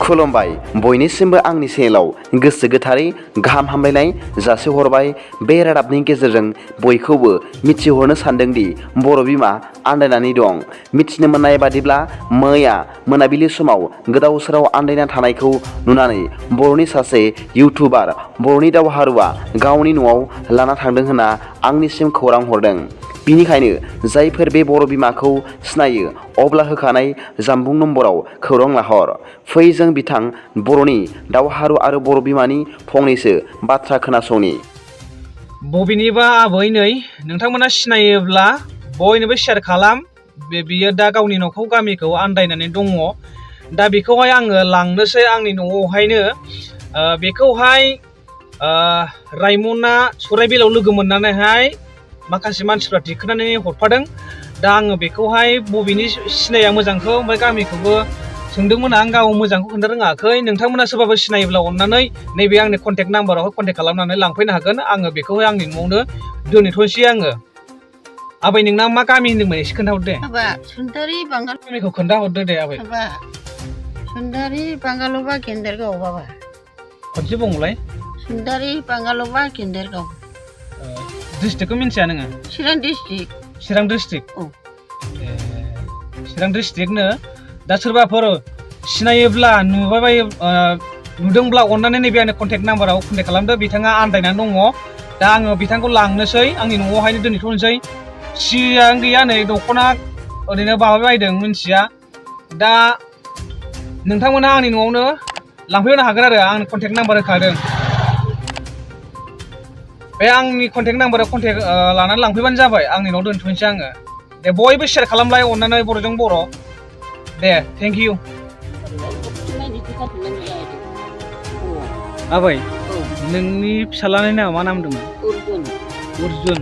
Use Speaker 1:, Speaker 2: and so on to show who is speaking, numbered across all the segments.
Speaker 1: खुलुमबाय बयनिसिमबो आंनि चेनेलाव गोसो गोथारै गाहाम हामलायनाय जासिहरबाय। बे रादाबनि गेजेरजों बयखौबो मिथिहरनो सानदोंदि बर' बिमा आन्दायनानै दं। मिथिनो मोननाय बादिब्ला मैया मोनाबिलि समाव गोदाव सोराव आन्दायना थानायखौ नुनानै बर'नि सासे इउटुबार बर'नि दावहारुआ गावनि न'आव लाना थांदों होनना आंनिसिम खौरां हरदों। बिनिखायनो जायफोर बे बर' बिमाखौ सिनायो अब्ला होखानाय जानबुं नम्बराव खौरां लाहर। फै जों बिथां बर'नि दावहारु आरो बर' बिमानि फंनैसो बाथ्रा खोनासंनि।
Speaker 2: बबेनिबा आबै नै नोंथांमोना सिनायोब्ला बयनोबो शेयार खालाम। बियो दा गावनि न'खौ गामिखौ आन्दायनानै दङ। दा बेखौहाय आङो लांनोसै आंनि न'आवहायनो। बेखौहाय रायमना सराइबिलाव लोगो मोननानैहाय माखासे मानसिफ्रा दिखोनानै हरफादों। दा आङो बेखौहाय बबेनि सिनाया मोजांखौ ओमफ्राय गामिखौबो सोंदोंमोन आं, गाव मोजांखौ खोन्था रोङाखै। नोंथांमोना सोरबाबो सिनायोब्ला अननानै नैबे आंनि कन्टेक्ट नाम्बारावहाय कन्टेक्ट खालामनानै लांफैनो हागोन। आङो बेखौहाय आंनि न'आवनो दोनहैथ'नोसै आङो। आबै नोंना मा गामि होनदोंमोन एसे खोन्थाहर दे।
Speaker 3: सुन्दरी बांगाल
Speaker 2: गामिखौ खोन्थाहरदो दे आबै।
Speaker 3: सुन्दरी बांगालबा गेन्देरगाव बाबा।
Speaker 2: खनसे बुंलाय।
Speaker 3: सुन्दरी बांगालबा गेन्देरगाव।
Speaker 2: डिस्ट्रिक्टखौ मिन्थिया नोङो?
Speaker 3: चिरां डिस्ट्रिक्ट।
Speaker 2: चिरां डिस्ट्रिक्ट।
Speaker 3: औ।
Speaker 2: चिरां डिस्ट्रिक्टनो दा सोरबाफोर सिनायोब्ला नुदोंब्ला अननानै नैबे आंनि कन्टेक्ट नाम्बाराव कन्टेक्ट खालामदो। बिथाङा आन्दायनानै दङ। दा आङो बिथांखौ लांनोसै आंनि न'आवहायनो दोनहैथ'नोसै। सियां गैया नै दख'ना ओरैनो बायदों मिन्थिया। दा नोंथांमोना आंनि न'आवनो लांफैनो हागोन आरो आंनि कन्टेक्ट नाम्बार होखादों। बे आंनि कन्टेक्ट नाम्बाराव कन्टेक्ट लानानै लांफैबानो जाबाय। आंनि न'आव दोनथ'नोसै आङो। दे बयबो शेयार खालामलाय अननानै बर'जों बर'। दे थेंक इउ। आबै नोंनि फिसालानि नामा मा नाम होनदोंमोन?
Speaker 3: अर्जुन।
Speaker 2: अर्जुन।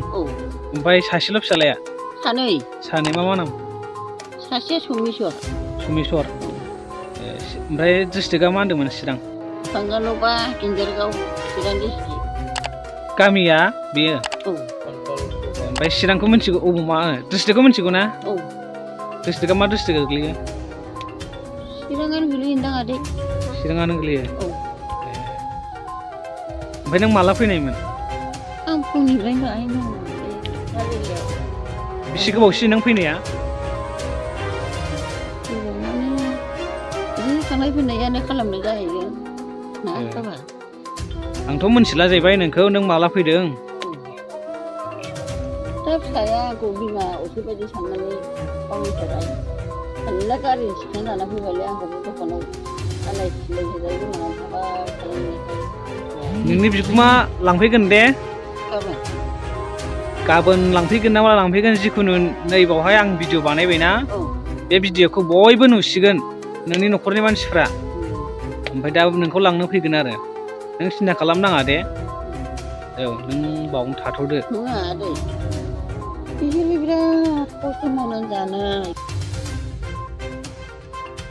Speaker 2: ओमफ्राय सासेल' फिसालाया?
Speaker 3: सानै।
Speaker 2: सानै मा नाम?
Speaker 3: सासे समेस्वर।
Speaker 2: समेस्वर। ओमफ्राय डिस्ट्रिक्टआ मा होनदोंमोन? चिरां।
Speaker 3: बांगालबा गेन्देरगाव चिरां डिस्ट्रिक्ट।
Speaker 2: गामिया बेयो?
Speaker 3: औ।
Speaker 2: ओमफ्राय चिरांखौ मिथिगौ? मा डिस्ट्रिक्टखौ मिथिगौ ना?
Speaker 3: औ।
Speaker 2: डिस्ट्रिक्टआ मा डिस्ट्रिक्ट गोग्लैयो?
Speaker 3: चिराङानो गोलैयोदां आदै।
Speaker 2: चिराङानो गोलैयो?
Speaker 3: औ।
Speaker 2: ओमफ्राय नों माला फैनायमोन?
Speaker 3: आं फुंनिफ्रायनो बाहायनो दङ।
Speaker 2: बेसे गोबावसै नों फैनाया?
Speaker 3: गोबावानो बिदिनो थांलाय फैनायानो खालामनाय जाहैयो ना बाबा।
Speaker 2: आंथ' मिथिला जाहैबाय नोंखौ, नों माला फैदों?
Speaker 3: दा फिसाया आंखौ बिमा असे बायदि साननानै गावनि थाखाय मेरला गारि सिखायना लाना फैबायलै आंखौबो दखानाव आलाय सिलाय होजायो गोमानानै थाबाय खालामनायखाय।
Speaker 2: नोंनि बिगुमा लांफैगोन दे। गाबोन लांफैगोन ना माला लांफैगोन जिखुनु नैबावहाय आं भिडिअ बानायबायना, बे भिडिअखौ बयबो नुसिगोन नोंनि न'खरनि मानसिफ्रा। ओमफ्राय दा नोंखौ लांनो फैगोन आरो नों सिन्था खालामनाङा दे। औ नों बावनो थाथ'दो।
Speaker 3: नङा आदै बिसोरबो बिराद खस्थ' मावनानै जानाय।